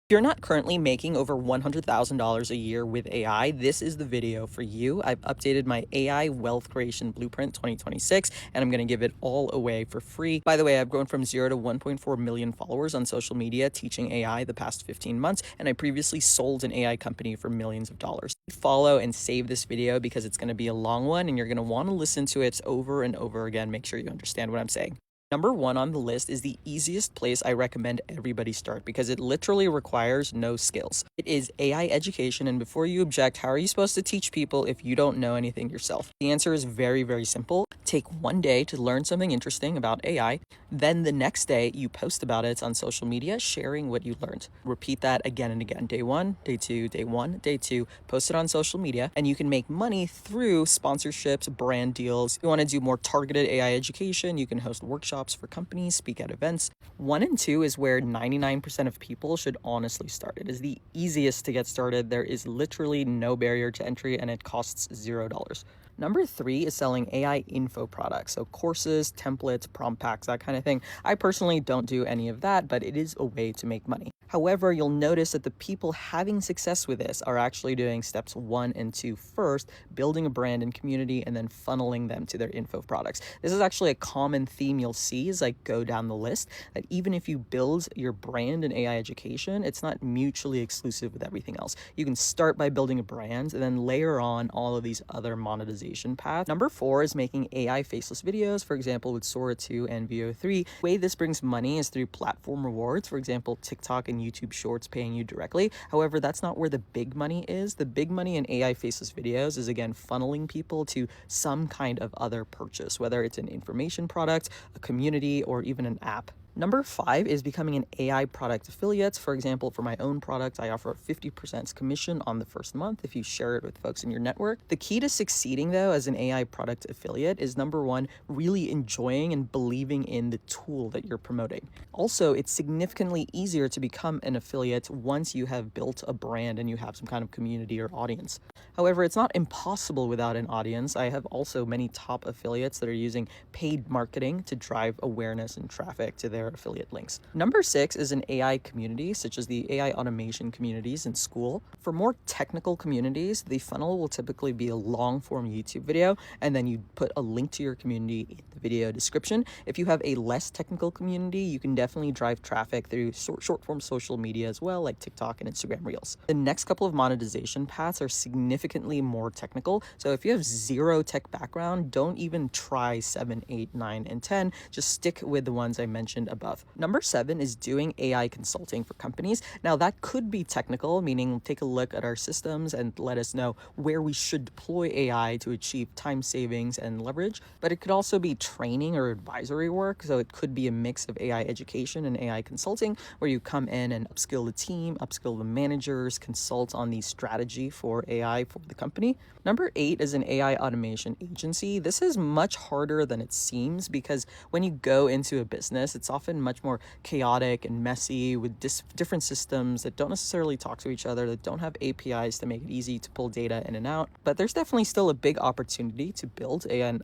If you're not currently making over $100,000 a year with AI, this is the video for you. I've updated my AI Wealth Creation Blueprint 2026, and I'm going to give it all away for free. By the way, I've grown from 0 to 1.4 million followers on social media teaching AI the past 15 months, and I previously sold an AI company for millions of dollars. Follow and save this video because it's going to be a long one, and you're going to want to listen to it over and over again. Make sure you understand what I'm saying. Number one on the list is the easiest place I recommend everybody start because it literally requires no skills. It is AI education, and before you object, how are you supposed to teach people if you don't know anything yourself? The answer is very, very simple. Take one day to learn something interesting about AI, then the next day you post about it on social media, sharing what you learned. Repeat that again and again. Day one, day two, day one, day two, post it on social media, and you can make money through sponsorships, brand deals. If you want to do more targeted AI education, you can host workshops for companies, speak at events. 1 and 2 is where 99% of people should honestly start. It is the easiest to get started. There is literally no barrier to entry and it costs $0. Number 3 is selling AI info products, so courses, templates, prompt packs, that kind of thing. I personally don't do any of that, but it is a way to make money. However, you'll notice that the people having success with this are actually doing steps 1 and 2 first, building a brand and community, and then funneling them to their info products. This is actually a common theme you'll see as I go down the list, that even if you build your brand in AI education, it's not mutually exclusive with everything else. You can start by building a brand and then layer on all of these other monetization paths. Number 4 is making AI faceless videos, for example, with Sora 2 and VO3. The way this brings money is through platform rewards, for example, TikTok and YouTube Shorts paying you directly. However, that's not where the big money is. The big money in AI faceless videos is, again, funneling people to some kind of other purchase, whether it's an information product, a community, or even an app. Number 5 is becoming an AI product affiliate. For example, for my own product, I offer a 50% commission on the first month if you share it with folks in your network. The key to succeeding, though, as an AI product affiliate is, number 1, really enjoying and believing in the tool that you're promoting. Also, it's significantly easier to become an affiliate once you have built a brand and you have some kind of community or audience. However, it's not impossible without an audience. I have also many top affiliates that are using paid marketing to drive awareness and traffic to their affiliate links. Number 6 is an AI community, such as the AI automation communities in school. For more technical communities, the funnel will typically be a long form YouTube video, and then you put a link to your community in the video description. If you have a less technical community, you can definitely drive traffic through short form social media as well, like TikTok and Instagram Reels. The next couple of monetization paths are significantly more technical. So if you have zero tech background, don't even try 7, 8, 9, and 10. Just stick with the ones I mentioned above. Number 7 is doing AI consulting for companies. Now that could be technical, meaning take a look at our systems and let us know where we should deploy AI to achieve time savings and leverage. But it could also be training or advisory work. So it could be a mix of AI education and AI consulting, where you come in and upskill the team, upskill the managers, consult on the strategy for AI for the company. Number 8 is an AI automation agency. This is much harder than it seems because when you go into a business, it's often much more chaotic and messy with different systems that don't necessarily talk to each other, that don't have APIs to make it easy to pull data in and out. But there's definitely still a big opportunity to build an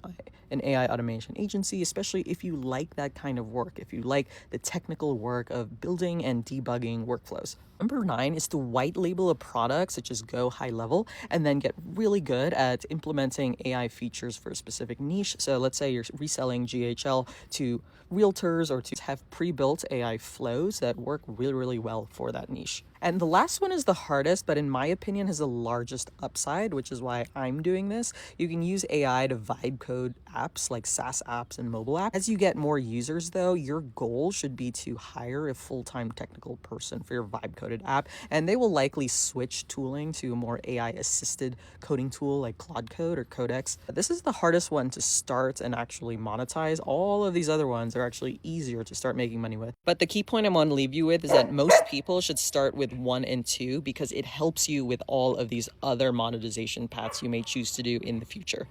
AI automation agency, especially if you like that kind of work, if you like the technical work of building and debugging workflows. Number 9 is to white label a product such as Go High Level and then get really good at implementing AI features for a specific niche. So let's say you're reselling GHL to realtors or to have pre-built AI flows that work really, really well for that niche. And the last one is the hardest, but in my opinion has the largest upside, which is why I'm doing this. You can use AI to vibe code apps like SaaS apps and mobile apps. As you get more users, though, your goal should be to hire a full-time technical person for your vibe coded app, and they will likely switch tooling to a more AI-assisted coding tool like Claude Code or Codex. This is the hardest one to start and actually monetize. All of these other ones are actually easier to start making money with. But the key point I want to leave you with is that most people should start with 1 and 2 because it helps you with all of these other monetization paths you may choose to do in the future.